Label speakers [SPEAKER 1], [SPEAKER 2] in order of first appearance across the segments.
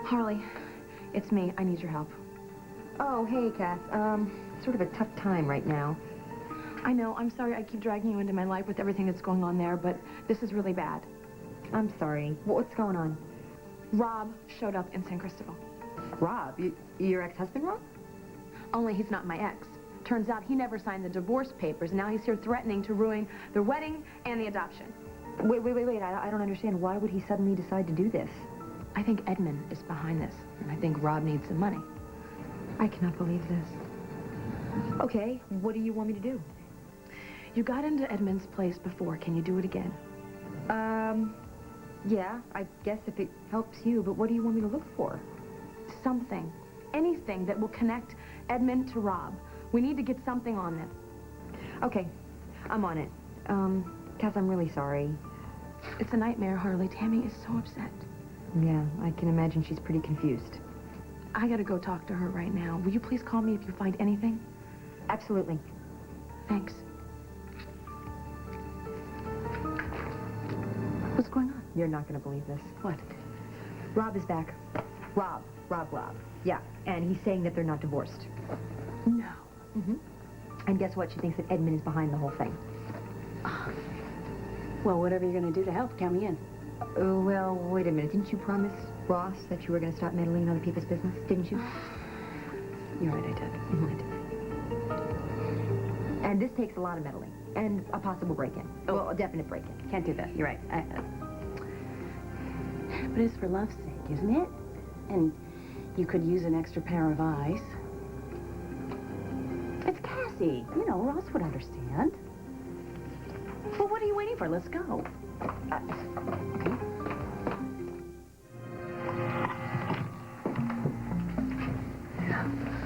[SPEAKER 1] Harley, it's me. I need your help.
[SPEAKER 2] Oh, hey, Kath. Sort of a tough time right now.
[SPEAKER 1] I know. I'm sorry I keep dragging you into my life with everything that's going on there, but this is really bad.
[SPEAKER 2] I'm sorry. What's going on?
[SPEAKER 1] Rob showed up in San Cristobal.
[SPEAKER 2] Rob? Your ex-husband, Rob?
[SPEAKER 1] Only he's not my ex. Turns out he never signed the divorce papers. Now he's here threatening to ruin the wedding and the adoption.
[SPEAKER 2] Wait. I don't understand. Why would he suddenly decide to do this?
[SPEAKER 1] I think Edmund is behind this, and I think Rob needs some money.
[SPEAKER 2] I cannot believe this. Okay, what do you want me to do?
[SPEAKER 1] You got into Edmund's place before. Can you do it again?
[SPEAKER 2] Yeah, I guess if it helps you, but what do you want me to look for?
[SPEAKER 1] Something. Anything that will connect Edmund to Rob. We need to get something on them.
[SPEAKER 2] Okay, I'm on it. Kath, I'm really sorry.
[SPEAKER 1] It's a nightmare, Harley. Tammy is so upset.
[SPEAKER 2] Yeah, I can imagine she's pretty confused.
[SPEAKER 1] I gotta go talk to her right now. Will you please call me if you find anything?
[SPEAKER 2] Absolutely.
[SPEAKER 1] Thanks. What's going on?
[SPEAKER 2] You're not gonna believe this.
[SPEAKER 1] What?
[SPEAKER 2] Rob is back. Rob. Yeah, and he's saying that they're not divorced.
[SPEAKER 1] No.
[SPEAKER 2] Mm-hmm. And guess what? She thinks that Edmund is behind the whole thing.
[SPEAKER 1] Well, whatever you're gonna do to help, count me in.
[SPEAKER 2] Well, wait a minute. Didn't you promise Ross that you were going to stop meddling in other people's business? Didn't you?
[SPEAKER 1] You're right, I did.
[SPEAKER 2] Mm-hmm. I did. And this takes a lot of meddling. And a possible break-in.
[SPEAKER 1] Oh.
[SPEAKER 2] Well, a definite break-in.
[SPEAKER 1] Can't do that. You're right. But it's for love's sake, isn't it? And you could use an extra pair of eyes. It's Cassie. You know, Ross would understand. Well, what are you waiting for? Let's go. Okay.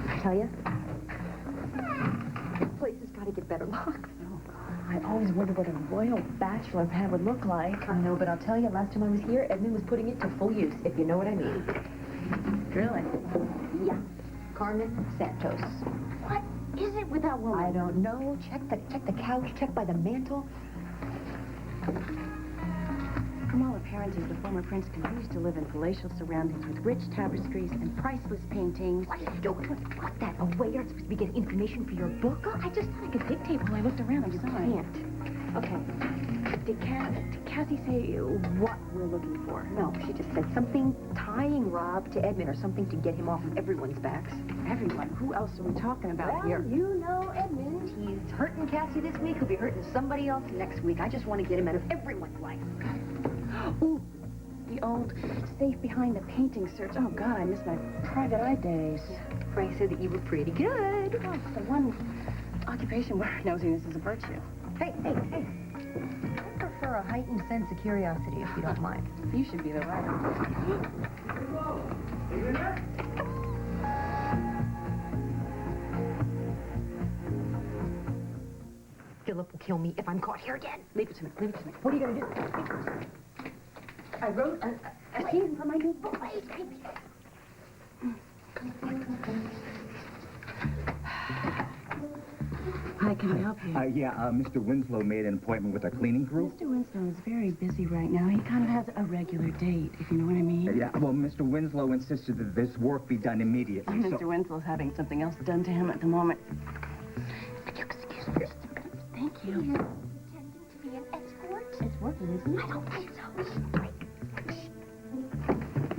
[SPEAKER 2] I tell you, this place has got to get better locks.
[SPEAKER 1] Oh, I always wondered what a royal bachelor pad would look like.
[SPEAKER 2] I know, but I'll tell you, last time I was here, Edmund was putting it to full use, if you know what I mean.
[SPEAKER 1] Really?
[SPEAKER 2] Yeah. Carmen Santos.
[SPEAKER 1] What is it with that woman?
[SPEAKER 2] I don't know. Check the couch, check by the mantle.
[SPEAKER 1] From all appearances, the former prince continues to live in palatial surroundings with rich tapestries and priceless paintings.
[SPEAKER 2] What? Don't put that away. You're not supposed to be getting information for your book.
[SPEAKER 1] Girl, I just thought I could dictate while I looked around. I'm sorry.
[SPEAKER 2] You can't.
[SPEAKER 1] Okay. Did Cassie say what we're looking for?
[SPEAKER 2] No, she just said something tying Rob to Edmund or something to get him off of everyone's backs.
[SPEAKER 1] Everyone? Who else are we talking about here?
[SPEAKER 2] You know Edmund. He's hurting Cassie this week. He'll be hurting somebody else next week. I just want to get him out of everyone's life.
[SPEAKER 1] Ooh, the old safe behind the painting search. Oh, God, I miss my private eye days.
[SPEAKER 2] Frank said that you were pretty good.
[SPEAKER 1] Oh, it's the one occupation where nosiness is a virtue.
[SPEAKER 2] Hey. I prefer a heightened sense of curiosity, if you don't mind.
[SPEAKER 1] You should be the writer.
[SPEAKER 2] Philip will kill me if I'm caught here again.
[SPEAKER 1] Leave it to me.
[SPEAKER 2] What are you going to do?
[SPEAKER 1] I wrote a scene for my new book. Hi, can I help you?
[SPEAKER 3] Mr. Winslow made an appointment with a cleaning crew.
[SPEAKER 1] Mr. Winslow is very busy right now. He kind of has a regular date, if you know what I mean.
[SPEAKER 3] Mr. Winslow insisted that this work be done immediately.
[SPEAKER 1] Mr. Winslow's having something else done to him at the moment. Excuse me. Thank you.
[SPEAKER 4] Pretending to be an escort?
[SPEAKER 1] It's working, isn't it?
[SPEAKER 4] I don't think so.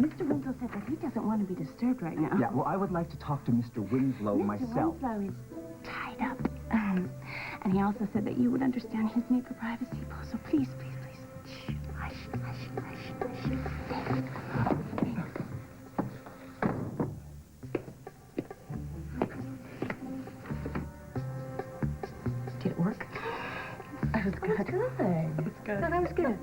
[SPEAKER 1] Mr. Winslow said that he doesn't want to be disturbed right now.
[SPEAKER 3] Yeah, well, I would like to talk to Mr. Winslow myself.
[SPEAKER 1] Mr. Winslow is tied up. And he also said that you would understand his need for privacy. So please. Shh. Hush.
[SPEAKER 2] Did it work?
[SPEAKER 1] It was good.
[SPEAKER 2] It was good.
[SPEAKER 1] No, that was good.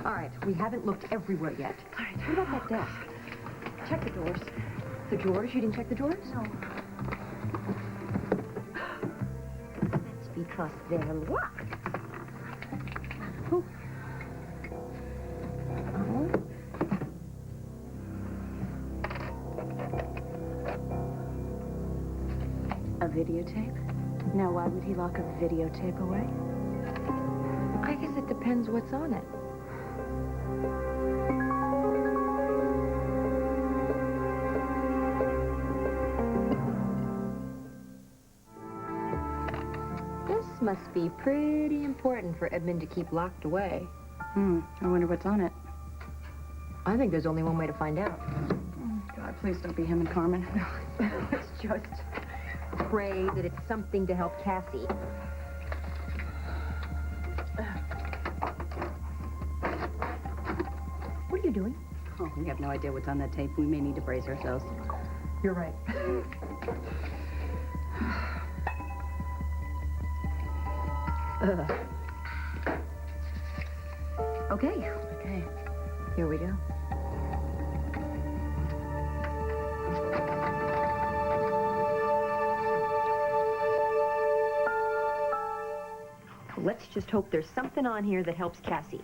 [SPEAKER 2] All right, we haven't looked everywhere yet.
[SPEAKER 1] All right.
[SPEAKER 2] What about that desk? Check the drawers. The drawers? You didn't check the drawers?
[SPEAKER 1] No.
[SPEAKER 2] That's because they're locked. Oh.
[SPEAKER 1] A videotape? Now, why would he lock a videotape away?
[SPEAKER 2] I guess it depends what's on it. must be pretty important for Edmund to keep locked away.
[SPEAKER 1] I wonder what's on it.
[SPEAKER 2] I think there's only one way to find out.
[SPEAKER 1] God, please don't be him and Carmen.
[SPEAKER 2] Let's just pray that it's something to help Cassie. What are you doing?
[SPEAKER 1] Oh, we have no idea what's on that tape. We may need to brace ourselves.
[SPEAKER 2] You're right. Okay.
[SPEAKER 1] Okay.
[SPEAKER 2] Here we go. Let's just hope there's something on here that helps Cassie.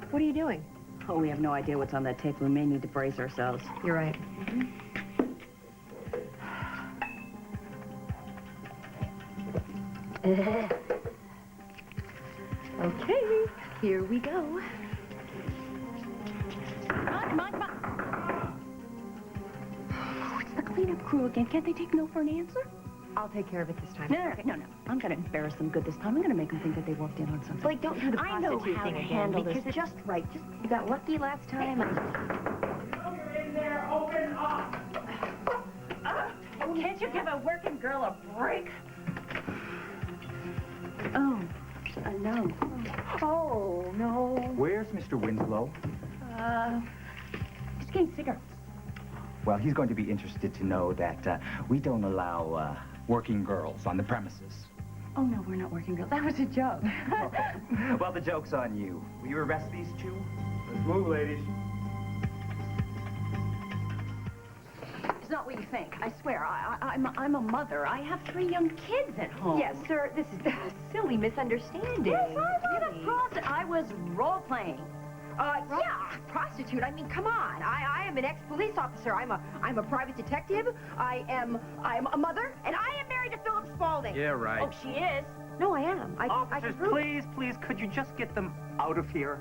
[SPEAKER 2] What are you doing?
[SPEAKER 1] Oh, we have no idea what's on that tape. We may need to brace ourselves.
[SPEAKER 2] You're right. Okay, here we go.
[SPEAKER 1] Come on. Oh, it's the cleanup crew again. Can't they take no for an answer?
[SPEAKER 2] I'll take care of it this time.
[SPEAKER 1] No. I'm going to embarrass them good this time. I'm going to make them think that they walked in on something.
[SPEAKER 2] Blake, don't do the
[SPEAKER 1] I know
[SPEAKER 2] prostitute
[SPEAKER 1] how
[SPEAKER 2] thing
[SPEAKER 1] to
[SPEAKER 2] again,
[SPEAKER 1] handle
[SPEAKER 2] because
[SPEAKER 1] this.
[SPEAKER 2] it's just right. You got lucky last time.
[SPEAKER 1] Can't you give a working girl a break? Oh, no.
[SPEAKER 2] Oh, no.
[SPEAKER 3] Where's Mr. Winslow?
[SPEAKER 1] He's getting cigarettes.
[SPEAKER 3] Well, he's going to be interested to know that we don't allow working girls on the premises.
[SPEAKER 1] Oh, no, we're not working girls. That was a joke.
[SPEAKER 3] Well, the joke's on you. Will you arrest these two?
[SPEAKER 5] Let's move, ladies.
[SPEAKER 1] It's not what you think. I swear. I'm a mother. I have 3 young kids at home.
[SPEAKER 2] Yes, sir, this is a silly misunderstanding.
[SPEAKER 1] Yes, I'm not a I was role-playing.
[SPEAKER 2] Yeah, prostitute. I mean, come on. I am an ex-police officer. I'm a private detective. I'm a mother, and I am married to Philip Spaulding.
[SPEAKER 5] Yeah, right.
[SPEAKER 1] Oh, she is?
[SPEAKER 2] No, I am. I can
[SPEAKER 5] Officers,
[SPEAKER 2] prove it.
[SPEAKER 5] please, could you just get them out of here?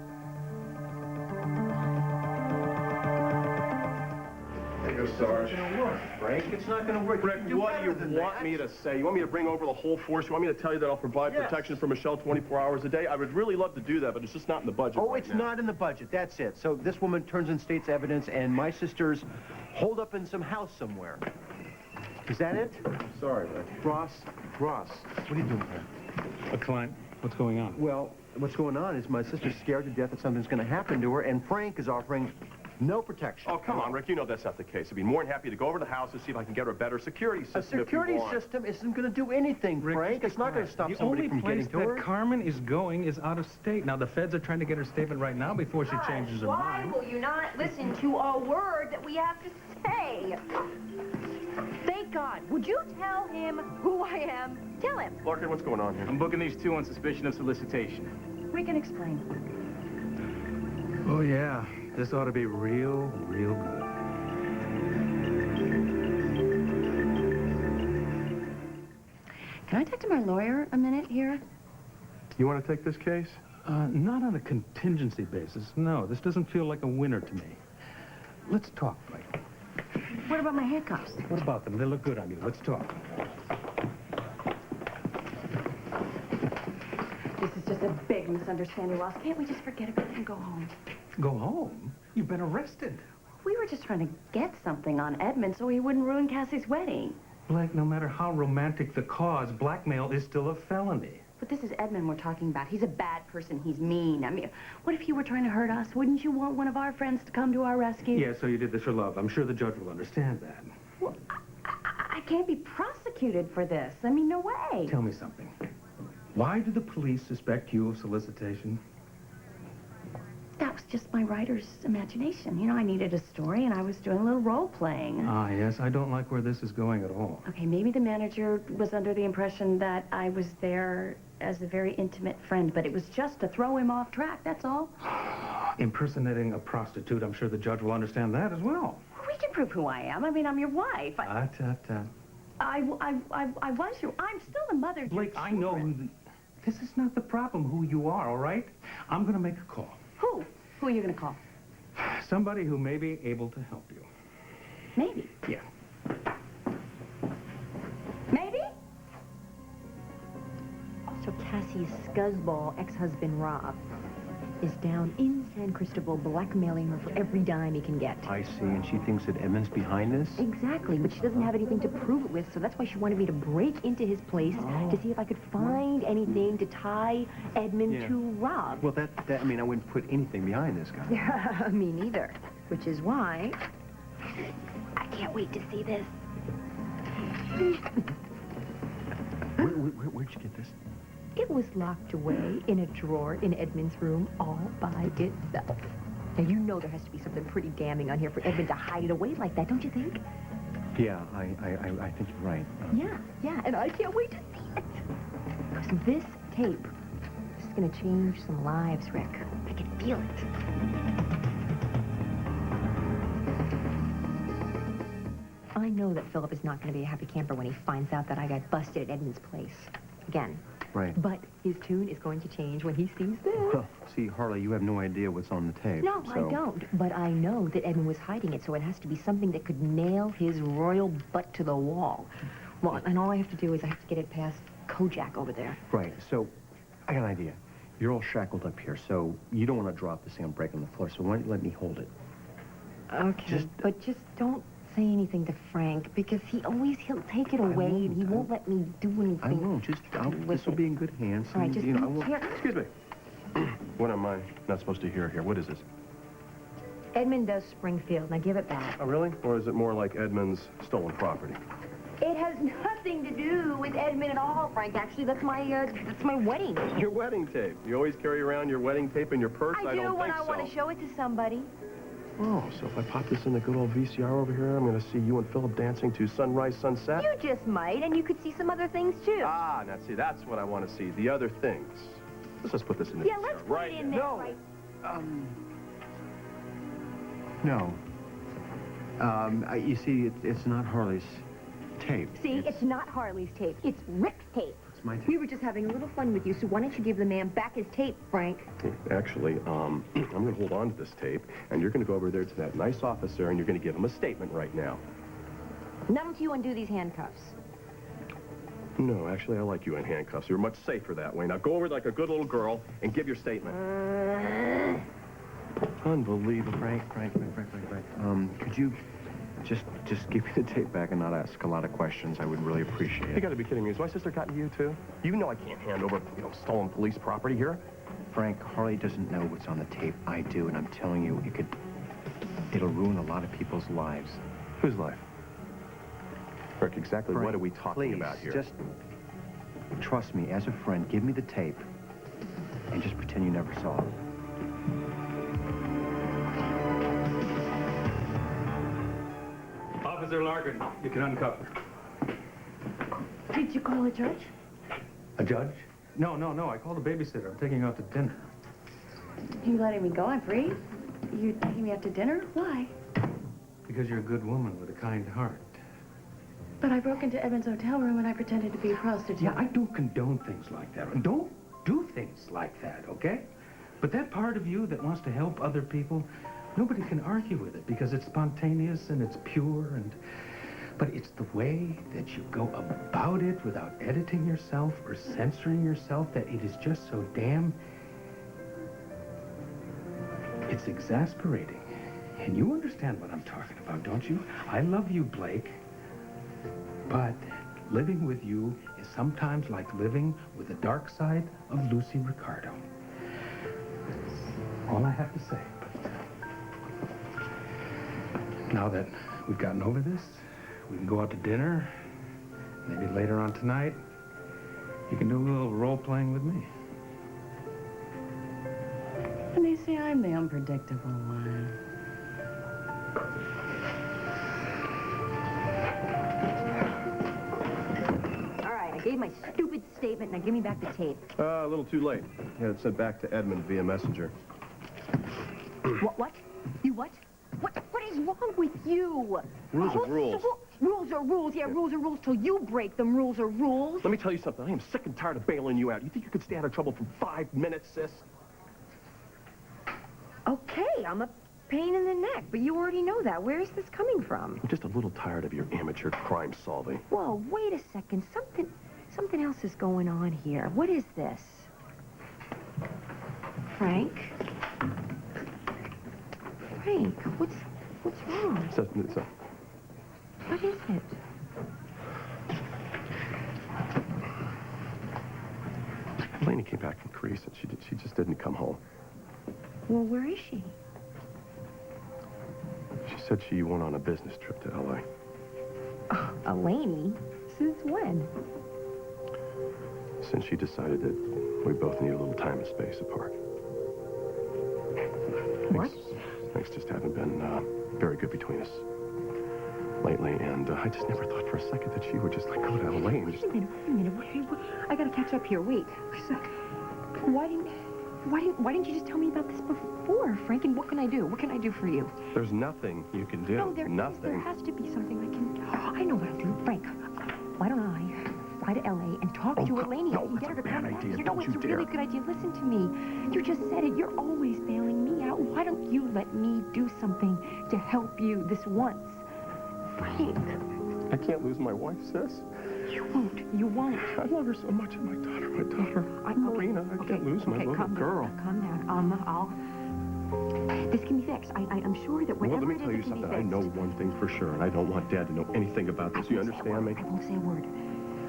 [SPEAKER 6] There you go, Sarge.
[SPEAKER 5] It's not gonna work, Frank. It's not gonna work.
[SPEAKER 6] Rick,
[SPEAKER 5] You do
[SPEAKER 6] what do
[SPEAKER 5] better
[SPEAKER 6] you
[SPEAKER 5] than
[SPEAKER 6] want
[SPEAKER 5] that.
[SPEAKER 6] me to say? You want me to bring over the whole force? You want me to tell you that I'll provide
[SPEAKER 5] Yes.
[SPEAKER 6] protection for Michelle 24 hours a day? I would really love to do that, but it's just not in the budget
[SPEAKER 7] Oh,
[SPEAKER 6] right
[SPEAKER 7] it's
[SPEAKER 6] now.
[SPEAKER 7] not in the budget, that's it. So this woman turns in state's evidence, and my sister's holed up in some house somewhere. Is that it?
[SPEAKER 6] Sorry, Rick.
[SPEAKER 7] Ross, what are you doing here?
[SPEAKER 5] A client, what's going on?
[SPEAKER 7] Well, what's going on is my sister's scared to death that something's going to happen to her, and Frank is offering no protection.
[SPEAKER 6] Oh, come on, Rick. You know that's not the case. I'd be more than happy to go over to the house and see if I can get her a better security system
[SPEAKER 7] A security
[SPEAKER 6] if you want.
[SPEAKER 7] system isn't going to do anything, Frank. It's not going to stop somebody from getting to
[SPEAKER 5] The only place
[SPEAKER 7] her.
[SPEAKER 5] that Carmen is going is out of state. Now, the feds are trying to get her statement right now before she changes her
[SPEAKER 2] Why
[SPEAKER 5] mind.
[SPEAKER 2] will you not listen to a word that we have to say? Thank God. Would you tell him who I am? Tell him.
[SPEAKER 6] Larkin, what's going on here?
[SPEAKER 8] I'm booking these 2 on suspicion of solicitation.
[SPEAKER 1] We can explain.
[SPEAKER 5] Oh, yeah. This ought to be real good.
[SPEAKER 1] Can I talk to my lawyer a minute here?
[SPEAKER 6] You want to take this case?
[SPEAKER 5] Not on a contingency basis. No, this doesn't feel like a winner to me. Let's talk, Blake.
[SPEAKER 1] What about my handcuffs?
[SPEAKER 5] What about them? They look good on you. Let's talk.
[SPEAKER 1] This is just a big misunderstanding, Ross. Can't we just forget about it and go home?
[SPEAKER 5] Go home? You've been arrested.
[SPEAKER 1] We were just trying to get something on Edmund so he wouldn't ruin Cassie's wedding.
[SPEAKER 5] Blake, no matter how romantic the cause, blackmail is still a felony.
[SPEAKER 1] But this is Edmund we're talking about. He's a bad person. He's mean. I mean, what if you were trying to hurt us? Wouldn't you want one of our friends to come to our rescue?
[SPEAKER 5] Yeah, so you did this for love. I'm sure the judge will understand that.
[SPEAKER 1] Well, I can't be prosecuted for this. I mean, no way.
[SPEAKER 5] Tell me something. Why do the police suspect you of solicitation?
[SPEAKER 1] That was just my writer's imagination. You know, I needed a story, and I was doing a little role-playing.
[SPEAKER 5] Ah, yes, I don't like where this is going at all.
[SPEAKER 1] Okay, maybe the manager was under the impression that I was there as a very intimate friend, but it was just to throw him off track, that's all.
[SPEAKER 5] Impersonating a prostitute, I'm sure the judge will understand that as well.
[SPEAKER 1] We can prove who I am. I mean, I'm your wife. I was your... I'm still the mother of your
[SPEAKER 5] Blake, I know
[SPEAKER 1] children.
[SPEAKER 5] this is not the problem, who you are, all right? I'm going to make a call.
[SPEAKER 1] Who? Who are you going to call?
[SPEAKER 5] Somebody who may be able to help you.
[SPEAKER 1] Maybe.
[SPEAKER 5] Yeah.
[SPEAKER 2] Maybe? So Cassie's scuzzball ex-husband, Rob, is down in San Cristobal blackmailing her for every dime he can get.
[SPEAKER 7] I see, and she thinks that Edmund's behind this?
[SPEAKER 2] Exactly, but she doesn't have anything to prove it with, so that's why she wanted me to break into his place to see if I could find anything to tie Edmund to Rob.
[SPEAKER 7] Well, I mean, I wouldn't put anything behind this guy.
[SPEAKER 2] Yeah, me neither. Which is why I can't wait to see this.
[SPEAKER 7] Where'd you get this?
[SPEAKER 2] It was locked away in a drawer in Edmund's room all by itself. Now, you know there has to be something pretty damning on here for Edmund to hide it away like that, don't you think?
[SPEAKER 7] Yeah, I think you're right.
[SPEAKER 2] Yeah, and I can't wait to see it. Because this tape is going to change some lives, Rick. I can feel it. I know that Philip is not going to be a happy camper when he finds out that I got busted at Edmund's place. Again.
[SPEAKER 7] Right.
[SPEAKER 2] But his tune is going to change when he sees this.
[SPEAKER 7] Well, see, Harley, you have no idea what's on the tape.
[SPEAKER 2] No,
[SPEAKER 7] so...
[SPEAKER 2] I don't. But I know that Edmund was hiding it, so it has to be something that could nail his royal butt to the wall. Well, and all I have to do is I have to get it past Kojak over there.
[SPEAKER 7] Right, so I got an idea. You're all shackled up here, so you don't want to drop this and break on the floor, so why don't you let me hold it?
[SPEAKER 2] Okay, but just don't say anything to Frank, because he'll take it away, and he won't let me do anything.
[SPEAKER 7] I won't. This will be in good hands.
[SPEAKER 2] All right, just
[SPEAKER 7] I
[SPEAKER 2] be
[SPEAKER 7] won't...
[SPEAKER 2] careful.
[SPEAKER 6] Excuse me. What am I not supposed to hear here? What is this?
[SPEAKER 2] Edmund does Springfield. Now give it back.
[SPEAKER 6] Oh, really? Or is it more like Edmund's stolen property?
[SPEAKER 2] It has nothing to do with Edmund at all, Frank. Actually, that's my wedding.
[SPEAKER 6] Your wedding tape. You always carry around your wedding tape in your purse?
[SPEAKER 2] I do
[SPEAKER 6] don't
[SPEAKER 2] when
[SPEAKER 6] think
[SPEAKER 2] I want to show it to somebody.
[SPEAKER 6] Oh, so if I pop this in the good old VCR over here, I'm going to see you and Philip dancing to Sunrise, Sunset?
[SPEAKER 2] You just might, and you could see some other things, too.
[SPEAKER 6] Ah, now see, that's what I want to see. The other things. Let's just put this in the
[SPEAKER 2] Yeah,
[SPEAKER 6] VCR
[SPEAKER 2] let's put
[SPEAKER 6] right
[SPEAKER 2] it in
[SPEAKER 6] now.
[SPEAKER 2] there.
[SPEAKER 7] No. You see, it's not Harley's tape.
[SPEAKER 2] See, it's not Harley's tape. It's Rick's tape.
[SPEAKER 7] It's my tape.
[SPEAKER 2] We were just having a little fun with you, so why don't you give the man back his tape, Frank?
[SPEAKER 6] Actually, I'm going to hold on to this tape, and you're going to go over there to that nice officer, and you're going to give him a statement right now.
[SPEAKER 2] Not until you undo these handcuffs.
[SPEAKER 6] No, actually, I like you in handcuffs. You're much safer that way. Now go over like a good little girl and give your statement. Unbelievable.
[SPEAKER 7] Frank. Could you just give me the tape back and not ask a lot of questions? I would really appreciate
[SPEAKER 6] You
[SPEAKER 7] it.
[SPEAKER 6] got to be kidding me. Has my sister gotten to you, too? You know I can't hand over, stolen police property here.
[SPEAKER 7] Frank, Harley doesn't know what's on the tape. I do, and I'm telling you, it'll ruin a lot of people's lives.
[SPEAKER 6] Whose life? Rick, exactly
[SPEAKER 7] Frank,
[SPEAKER 6] what are we talking
[SPEAKER 7] please,
[SPEAKER 6] about here?
[SPEAKER 7] Just trust me, as a friend, give me the tape, and just pretend you never saw it.
[SPEAKER 5] Officer Larkin, you can uncuff her.
[SPEAKER 1] Did you call a judge?
[SPEAKER 5] A judge? No. I called a babysitter. I'm taking her out to dinner.
[SPEAKER 1] You letting me go? I'm free. You're taking me out to dinner? Why?
[SPEAKER 5] Because you're a good woman with a kind heart.
[SPEAKER 1] But I broke into Edmund's hotel room and I pretended to be a prostitute.
[SPEAKER 5] Yeah, I don't condone things like that. And don't do things like that, okay? But that part of you that wants to help other people, nobody can argue with it because it's spontaneous and it's pure but it's the way that you go about it without editing yourself or censoring yourself that it is just so damn... It's exasperating. And you understand what I'm talking about, don't you? I love you, Blake. But living with you is sometimes like living with the dark side of Lucy Ricardo. All I have to say. But now that we've gotten over this, we can go out to dinner. Maybe later on tonight, you can do a little role-playing with me.
[SPEAKER 1] And they say I'm the unpredictable one.
[SPEAKER 2] All right, I gave my stupid statement. Now give me back the tape.
[SPEAKER 6] A little too late. Yeah, it's sent back to Edmund via messenger.
[SPEAKER 2] What? You what? What is wrong with you?
[SPEAKER 6] Rules are rules.
[SPEAKER 2] Rules are rules. Yeah, rules are rules till you break them. Rules are rules.
[SPEAKER 6] Let me tell you something. I am sick and tired of bailing you out. You think you could stay out of trouble for 5 minutes, sis?
[SPEAKER 2] Okay, I'm a pain in the neck, but you already know that. Where is this coming from?
[SPEAKER 6] I'm just a little tired of your amateur crime solving.
[SPEAKER 2] Whoa, wait a second. Something else is going on here. What is this? Frank? Frank, what's wrong? What is it?
[SPEAKER 6] Lainey came back from Greece, and she just didn't come home.
[SPEAKER 2] Well, where is she?
[SPEAKER 6] She said she went on a business trip to L.A.
[SPEAKER 2] Elaine? Since when?
[SPEAKER 6] Since she decided that we both need a little time and space apart.
[SPEAKER 2] What?
[SPEAKER 6] Things just haven't been very good between us lately, and I just never thought for a second that she would just let go to Elaine.
[SPEAKER 2] Wait a minute. I gotta catch up here. Wait. Why didn't you just tell me about this before, Frank? And what can I do? What can I do for you?
[SPEAKER 6] There's nothing you can do.
[SPEAKER 2] No, there
[SPEAKER 6] nothing.
[SPEAKER 2] is. There has to be something I can... I know what I'll do. Frank, why don't I fly to L.A. and talk to Elaine and get her to come back?
[SPEAKER 6] idea.
[SPEAKER 2] You know,
[SPEAKER 6] Don't
[SPEAKER 2] it's
[SPEAKER 6] you
[SPEAKER 2] a really
[SPEAKER 6] dare.
[SPEAKER 2] good idea. Listen to me. You just said it. You're always bailing me out. Why don't you let me do something to help you this once? Frank.
[SPEAKER 6] I can't lose my wife, sis.
[SPEAKER 2] You won't. You won't.
[SPEAKER 6] I love her so much, and my daughter, Marina. I can't lose my little
[SPEAKER 2] calm
[SPEAKER 6] girl.
[SPEAKER 2] Down, calm down. This can be fixed. I'm sure that
[SPEAKER 6] Well,
[SPEAKER 2] whatever
[SPEAKER 6] let me
[SPEAKER 2] it
[SPEAKER 6] tell
[SPEAKER 2] is,
[SPEAKER 6] you
[SPEAKER 2] it can be
[SPEAKER 6] something. I
[SPEAKER 2] fixed.
[SPEAKER 6] know one thing for sure, and I don't want Dad to know anything about this. You understand me?
[SPEAKER 2] I won't say a word.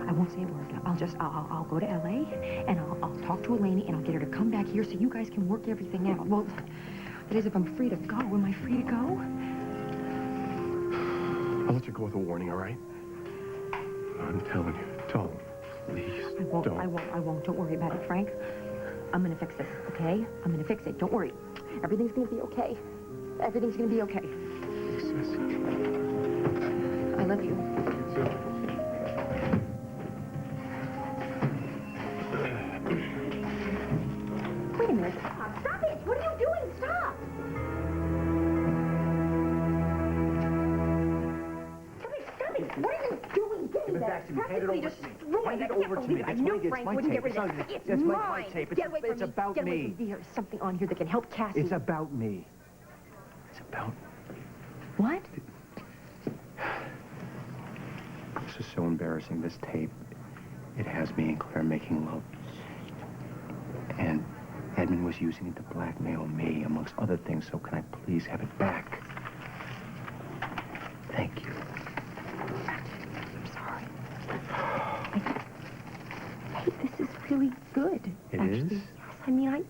[SPEAKER 2] I won't say a word. I'll go to L.A. and I'll talk to Elaine and I'll get her to come back here so you guys can work everything out. Well, that is if I'm free to go. Am I free to go?
[SPEAKER 6] I'll let you go with a warning, all right? I'm telling you, don't. Please,
[SPEAKER 2] I won't.
[SPEAKER 6] don't.
[SPEAKER 2] I won't. Don't worry about it, Frank. I'm gonna fix this, okay? I'm gonna fix it. Don't worry. Everything's gonna be okay. Everything's gonna be okay.
[SPEAKER 6] Sis.
[SPEAKER 2] I love you. Wait a minute. Stop it! What are you doing? Stop! Stop it! What are you doing?
[SPEAKER 7] Give it back to me. Hand it over to me. Hand it over to me.
[SPEAKER 2] I
[SPEAKER 7] It's
[SPEAKER 2] knew
[SPEAKER 7] my- it's
[SPEAKER 2] Frank
[SPEAKER 7] my
[SPEAKER 2] wouldn't
[SPEAKER 7] tape.
[SPEAKER 2] get rid of
[SPEAKER 7] It's
[SPEAKER 2] it.
[SPEAKER 7] not-
[SPEAKER 2] It's
[SPEAKER 7] it's my
[SPEAKER 2] mine.
[SPEAKER 7] tape.
[SPEAKER 2] Get away from
[SPEAKER 7] It's
[SPEAKER 2] me.
[SPEAKER 7] about
[SPEAKER 2] Get away
[SPEAKER 7] me.
[SPEAKER 2] from me. There's something on here that can help Cassie.
[SPEAKER 7] It's about me. It's about...
[SPEAKER 2] What?
[SPEAKER 3] This is so embarrassing, this tape. It has me and Claire making love. And Edmund was using it to blackmail me, amongst other things, so can I please have it back? Thank you.
[SPEAKER 2] I'm sorry. Hey, this is really good.
[SPEAKER 3] It
[SPEAKER 2] actually.
[SPEAKER 3] is?
[SPEAKER 2] Yes, I mean,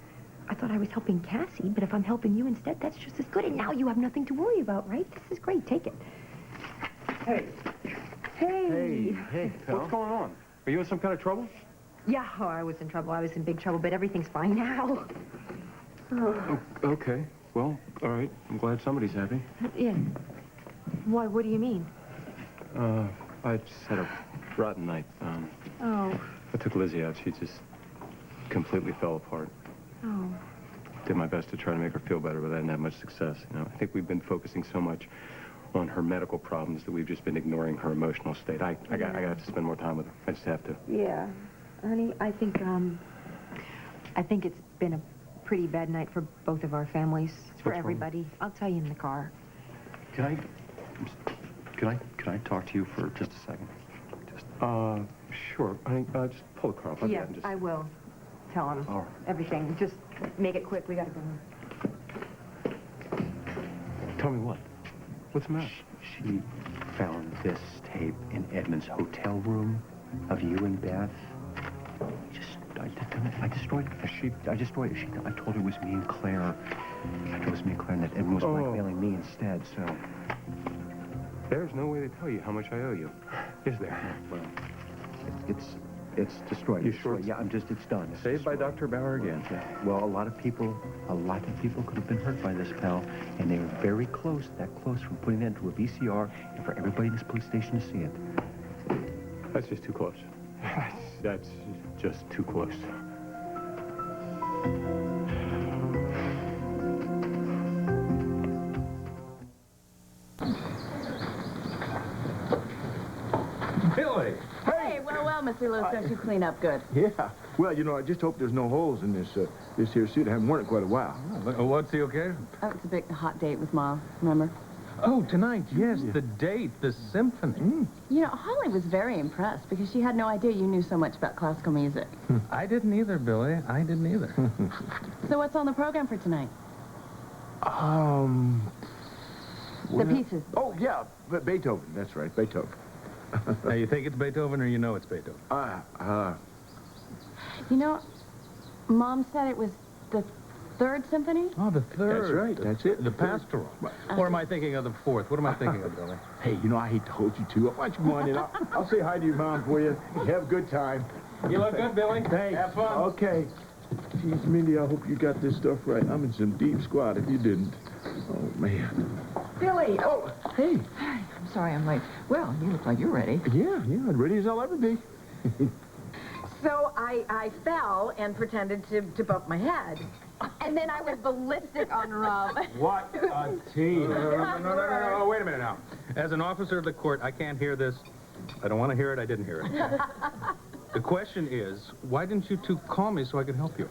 [SPEAKER 2] I thought I was helping Cassie, but if I'm helping you instead, that's just as good. And now you have nothing to worry about, right? This is great. Take it.
[SPEAKER 7] Hey.
[SPEAKER 2] Hey.
[SPEAKER 7] Hey, pal. What's going on? Are you in some kind of trouble?
[SPEAKER 2] Yeah, I was in trouble. I was in big trouble, but everything's fine now.
[SPEAKER 6] Okay. Well, all right. I'm glad somebody's happy.
[SPEAKER 2] Yeah. Why? What do you mean?
[SPEAKER 6] I just had a rotten night.
[SPEAKER 2] Oh.
[SPEAKER 6] I took Lizzie out. She just completely fell apart.
[SPEAKER 2] Oh.
[SPEAKER 6] Did my best to try to make her feel better, but I didn't have much success. You know, I think we've been focusing so much on her medical problems that we've just been ignoring her emotional state. I got to spend more time with her. I just have to.
[SPEAKER 2] Yeah. Honey, I think it's been a pretty bad night for both of our families. For
[SPEAKER 6] wrong?
[SPEAKER 2] everybody. I'll tell you in the car.
[SPEAKER 3] Can I talk to you for just a second? Just...
[SPEAKER 6] Sure. Just pull the car up.
[SPEAKER 2] Yeah, I will. Tell him
[SPEAKER 3] All right.
[SPEAKER 2] everything. Just make it quick. We gotta go.
[SPEAKER 6] Tell me what? What's the matter?
[SPEAKER 3] She found this tape in Edmund's hotel room of you and Beth. I destroyed it. I destroyed it. I told her it was me and Claire. I told her it was me and Claire and that Edmund was blackmailing me instead, so...
[SPEAKER 6] There's no way to tell you how much I owe you. Is there?
[SPEAKER 3] Well, it's destroyed.
[SPEAKER 6] You
[SPEAKER 3] It's
[SPEAKER 6] sure?
[SPEAKER 3] destroyed. Yeah, it's done. It's
[SPEAKER 6] Saved by
[SPEAKER 3] destroyed.
[SPEAKER 6] Dr. Bauer again.
[SPEAKER 3] Yeah. Well, a lot of people could have been hurt by this, pal, and they were very close, that close from putting it into a VCR and for everybody in this police station to see it.
[SPEAKER 6] That's just too close. That's just too close.
[SPEAKER 5] Billy!
[SPEAKER 1] Hey, well, well, Mr. Lewis, don't you clean up good?
[SPEAKER 9] Yeah. Well, you know, I just hope there's no holes in this here suit. I haven't worn it quite a while.
[SPEAKER 5] What's the occasion?
[SPEAKER 1] Oh, it's a big hot date with Ma, remember?
[SPEAKER 5] Oh, tonight, yes, the date, the symphony.
[SPEAKER 1] You know, Holly was very impressed because she had no idea you knew so much about classical music.
[SPEAKER 5] I didn't either, Billy. I didn't either.
[SPEAKER 1] So what's on the program for tonight?
[SPEAKER 9] Well,
[SPEAKER 1] The pieces.
[SPEAKER 9] Oh, yeah, Beethoven. That's right, Beethoven.
[SPEAKER 5] Now, you think it's Beethoven or you know it's Beethoven?
[SPEAKER 1] You know, Mom said it was the Third Symphony?
[SPEAKER 5] Oh, the third.
[SPEAKER 9] That's right, that's it.
[SPEAKER 5] The pastoral. Or am I thinking of the fourth? What am I thinking of, Billy?
[SPEAKER 9] Hey, you know, I hate to hold you to it. Why don't you come on in? I'll say hi to your mom for you. Have a good time.
[SPEAKER 5] You look good, Billy.
[SPEAKER 9] Thanks.
[SPEAKER 5] Have fun.
[SPEAKER 9] Okay. Geez, Mindy, I hope you got this stuff right. I'm in some deep squat if you didn't. Oh, man.
[SPEAKER 10] Billy!
[SPEAKER 9] Oh, hey.
[SPEAKER 10] I'm sorry I'm late. Well, you look like you're ready.
[SPEAKER 9] Yeah, ready as I'll ever be.
[SPEAKER 10] So I fell and pretended to bump my head.
[SPEAKER 2] And then I was ballistic on Rob.
[SPEAKER 5] What a team. No, wait a minute now. As an officer of the court, I can't hear this. I don't want to hear it. I didn't hear it. The question is, why didn't you two call me so I could help you?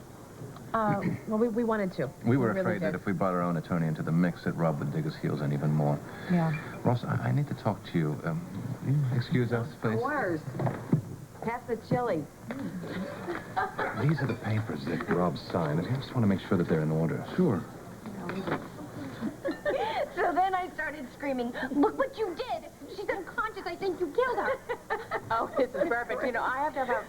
[SPEAKER 2] Well, we wanted to.
[SPEAKER 3] We were
[SPEAKER 2] really
[SPEAKER 3] afraid that
[SPEAKER 2] did.
[SPEAKER 3] if we brought our own attorney into the mix, that Rob would dig his heels in even more.
[SPEAKER 10] Yeah.
[SPEAKER 3] Ross, I need to talk to you. Will you excuse us, please?
[SPEAKER 2] Of course. Pass the chili.
[SPEAKER 3] These are the papers that Rob signed. I just want to make sure that they're in order.
[SPEAKER 9] Sure.
[SPEAKER 4] So then I started screaming, look what you did! She's unconscious. I think you killed her.
[SPEAKER 1] Oh, this is perfect. You know, I have to have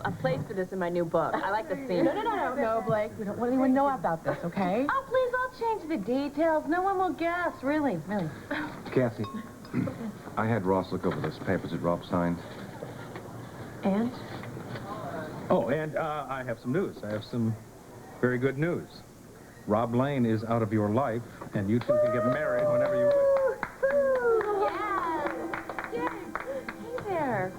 [SPEAKER 1] a place for this in my new book. I like the scene.
[SPEAKER 10] No, Blake. We don't want anyone to know about this, okay?
[SPEAKER 1] Oh, please, I'll change the details. No one will guess. Really.
[SPEAKER 3] Kathy, I had Ross look over those papers that Rob signed.
[SPEAKER 2] And?
[SPEAKER 5] Oh, and I have some news. I have some very good news. Rob Lane is out of your life, and you two can get married whenever you wish.
[SPEAKER 1] Hey there.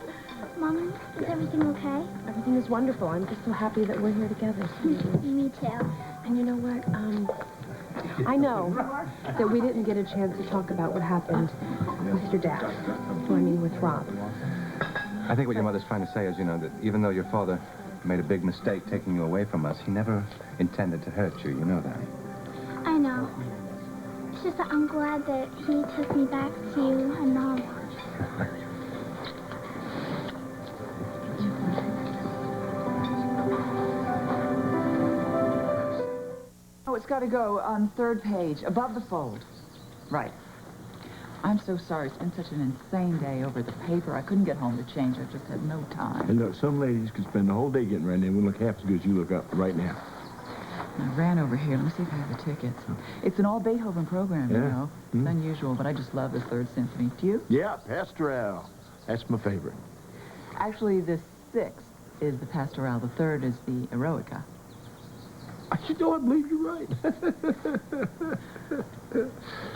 [SPEAKER 4] Mom, is everything okay?
[SPEAKER 2] Everything is wonderful. I'm just so happy that we're here together.
[SPEAKER 4] Me too.
[SPEAKER 2] And you know what? I know that we didn't get a chance to talk about what happened with your dad. Well, I mean, with Rob.
[SPEAKER 3] I think what your mother's trying to say is, you know, that even though your father made a big mistake taking you away from us, he never intended to hurt you. You know that.
[SPEAKER 4] I know. It's just that I'm glad that he took me back to you and Mom.
[SPEAKER 10] Oh, it's got to go on third page, above the fold. Right. I'm so sorry. It's been such an insane day over the paper. I couldn't get home to change. I just had no time.
[SPEAKER 9] And look, some ladies could spend the whole day getting ready and wouldn't look half as good as you look up right now.
[SPEAKER 10] I ran over here. Let me see if I have the tickets. It's an all Beethoven program, you
[SPEAKER 9] Yeah.
[SPEAKER 10] know. It's unusual, but I just love the Third Symphony. Do you?
[SPEAKER 9] Yeah, Pastoral. That's my favorite.
[SPEAKER 10] Actually, the sixth is the Pastoral. The third is the Eroica.
[SPEAKER 9] You know, I believe you're right.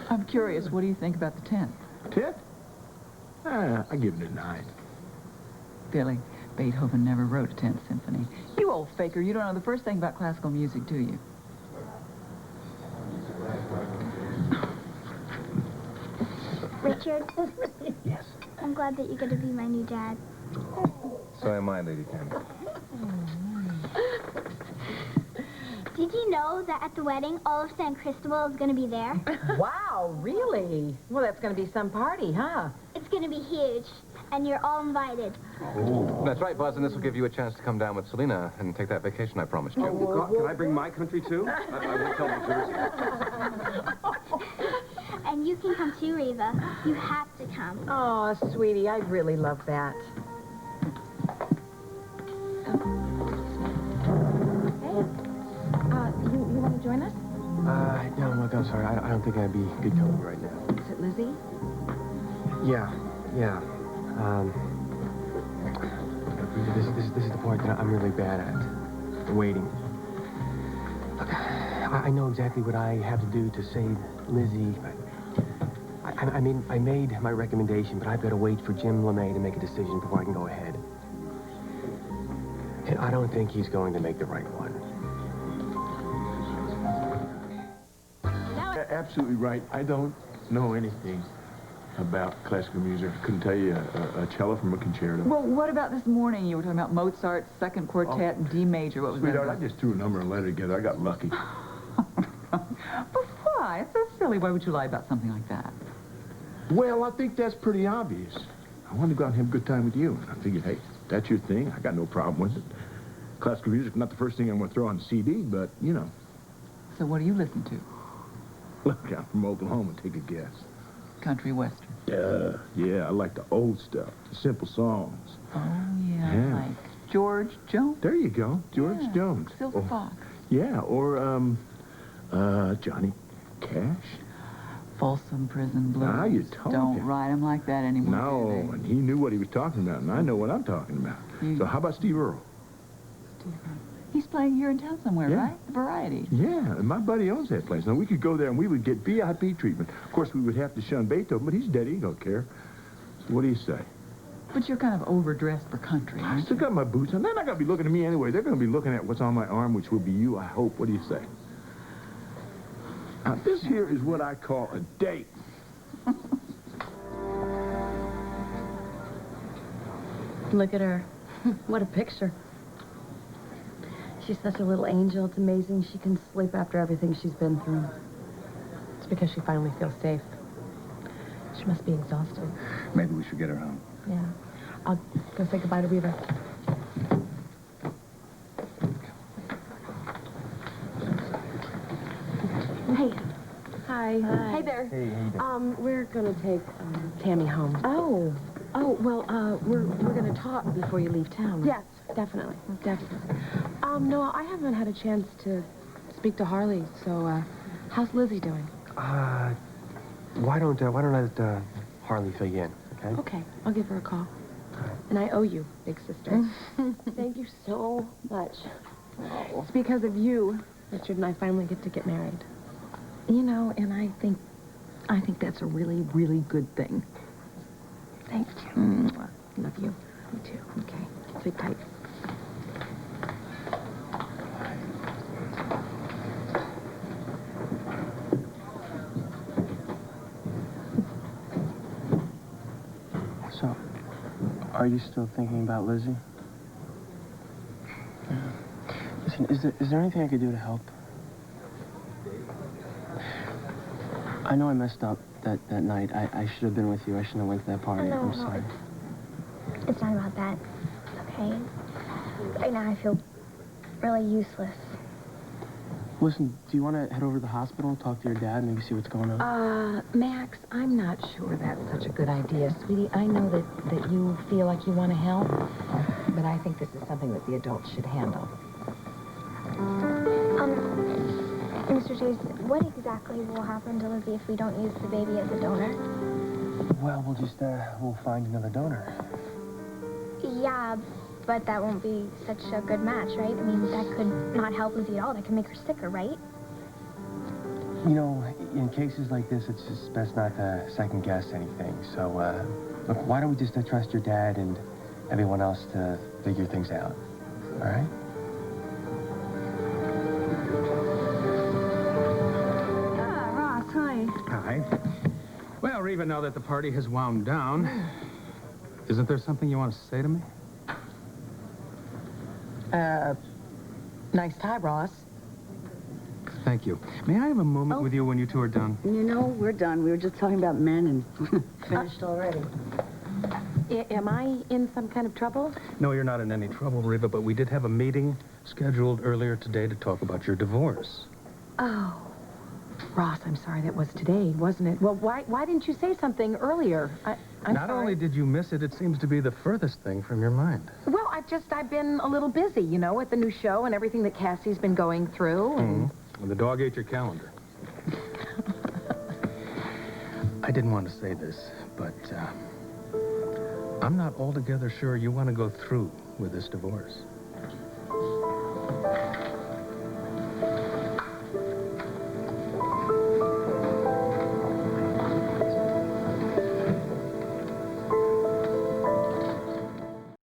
[SPEAKER 10] I'm curious, what do you think about the 10th?
[SPEAKER 9] 10th? I give it a 9.
[SPEAKER 10] Billy, Beethoven never wrote a 10th symphony. You old faker, you don't know the first thing about classical music, do you?
[SPEAKER 4] Richard,
[SPEAKER 3] Yes.
[SPEAKER 4] I'm glad that you're going to be my new dad.
[SPEAKER 3] So am I, Lady Candy.
[SPEAKER 4] Did you know that at the wedding, all of San Cristobal is going to be there?
[SPEAKER 2] Wow, really? Well, that's going to be some party, huh?
[SPEAKER 4] It's going to be huge, and you're all invited.
[SPEAKER 3] That's right, Buzz, and this will give you a chance to come down with Selena and take that vacation I promised you.
[SPEAKER 8] Can I bring my country, too? I won't tell New Jersey.
[SPEAKER 4] And you can come too, Reva. You have to come.
[SPEAKER 2] Oh, sweetie, I really love that. You want to join us?
[SPEAKER 8] No, I'm sorry. I don't think I'd be good company right now.
[SPEAKER 2] Is it Lizzie?
[SPEAKER 8] Yeah. This is the part that I'm really bad at. Waiting. Look, I know exactly what I have to do to save Lizzie, but I made my recommendation, but I've got to wait for Jim LeMay to make a decision before I can go ahead. And I don't think he's going to make the right one.
[SPEAKER 9] Absolutely right. I don't know anything. about classical music. I couldn't tell you a cello from a concerto.
[SPEAKER 10] Well, what about this morning? You were talking about Mozart's second quartet in D major. What was
[SPEAKER 9] Sweetheart,
[SPEAKER 10] that?
[SPEAKER 9] I just threw a number and letter together. I got lucky.
[SPEAKER 10] But why? It's so silly. Why would you lie about something like that?
[SPEAKER 9] Well, I think that's pretty obvious. I wanted to go out and have a good time with you. And I figured, hey, that's your thing. I got no problem with it. Classical music's not the first thing I'm going to throw on the CD, but, you know.
[SPEAKER 10] So what do you listen to?
[SPEAKER 9] Look, I'm from Oklahoma. Take a guess.
[SPEAKER 10] Country western.
[SPEAKER 9] Yeah, I like the old stuff, the simple songs.
[SPEAKER 10] Oh, yeah. Like George Jones?
[SPEAKER 9] There you go, George
[SPEAKER 10] Yeah,
[SPEAKER 9] Jones.
[SPEAKER 10] Silver Fox.
[SPEAKER 9] Yeah, or, Johnny Cash.
[SPEAKER 10] Folsom Prison Blues.
[SPEAKER 9] Now you're talking.
[SPEAKER 10] Don't write them like that anymore.
[SPEAKER 9] No,
[SPEAKER 10] do they?
[SPEAKER 9] and he knew what he was talking about, and I know what I'm talking about. So how about Steve Earle?
[SPEAKER 10] He's playing here in town somewhere,
[SPEAKER 9] Yeah.
[SPEAKER 10] right? The Variety.
[SPEAKER 9] Yeah, and my buddy owns that place. Now, we could go there and we would get VIP treatment. Of course, we would have to shun Beethoven, but he's dead. He don't care. So what do you say?
[SPEAKER 10] But you're kind of overdressed for country,
[SPEAKER 9] I
[SPEAKER 10] aren't
[SPEAKER 9] still
[SPEAKER 10] you?
[SPEAKER 9] got my boots on. They're not going to be looking at me anyway. They're going to be looking at what's on my arm, which will be you, I hope. What do you say? Now, this here is what I call a date.
[SPEAKER 11] Look at her. What a picture. She's such a little angel. It's amazing she can sleep after everything she's been through. It's because she finally feels safe. She must be exhausted.
[SPEAKER 3] Maybe we should get her home.
[SPEAKER 11] Yeah. I'll go say goodbye to Reva. Hey. Hi. Hey there.
[SPEAKER 8] Hey, how you doing?
[SPEAKER 11] We're gonna take Tammy home. Oh. Oh, well, we're gonna talk before you leave town. Yes, definitely. Definitely. No, I haven't had a chance to speak to Harley, so, how's Lizzie doing?
[SPEAKER 8] Why don't I let Harley fill you in, okay?
[SPEAKER 11] Okay, I'll give her a call. And I owe you, big sister. Thank you so much. It's because of you, Richard and I finally get to get married.
[SPEAKER 2] You know, and I think that's a really, really good thing.
[SPEAKER 11] Thank you. Love you. Me too. Okay. Sleep tight.
[SPEAKER 8] So, are you still thinking about Lizzie? Yeah. Listen, is there anything I could do to help? I know I messed up that night. I should have been with you. I shouldn't have went to that party.
[SPEAKER 4] No,
[SPEAKER 8] I'm sorry.
[SPEAKER 4] It's not about that, okay? Right now I feel really useless.
[SPEAKER 8] Listen, do you want to head over to the hospital and talk to your dad, maybe see what's going on?
[SPEAKER 2] Max, I'm not sure that's such a good idea, sweetie. I know that you feel like you want to help, but I think this is something that the adults should handle.
[SPEAKER 4] Mr. Chase, what exactly will happen to Lizzie if we don't use the baby as a donor?
[SPEAKER 8] Well, we'll find another donor.
[SPEAKER 4] Yeah, but that won't be such a good match, right? I mean, that could not help Lizzie at all. That could make her sicker, right?
[SPEAKER 8] You know, in cases like this, it's just best not to second-guess anything. So, look, why don't we just trust your dad and everyone else to figure things out, all right?
[SPEAKER 11] Ross, hi.
[SPEAKER 5] Hi. Well, Reva, now that the party has wound down, isn't there something you want to say to me?
[SPEAKER 2] Nice tie, Ross.
[SPEAKER 5] Thank you. May I have a moment with you when you two are done?
[SPEAKER 12] You know, we're done. We were just talking about men and finished already.
[SPEAKER 11] Am I in some kind of trouble?
[SPEAKER 5] No, you're not in any trouble, Reva, but we did have a meeting scheduled earlier today to talk about your divorce.
[SPEAKER 2] Oh. Ross, I'm sorry, that was today, wasn't it? Well, why didn't you say something earlier? I'm
[SPEAKER 5] Not
[SPEAKER 2] sorry.
[SPEAKER 5] only did you miss it, it seems to be the furthest thing from your mind.
[SPEAKER 2] Well, I've been a little busy, you know, with the new show and everything that Cassie's been going through. And...
[SPEAKER 5] Well, the dog ate your calendar. I didn't want to say this, but I'm not altogether sure you want to go through with this divorce.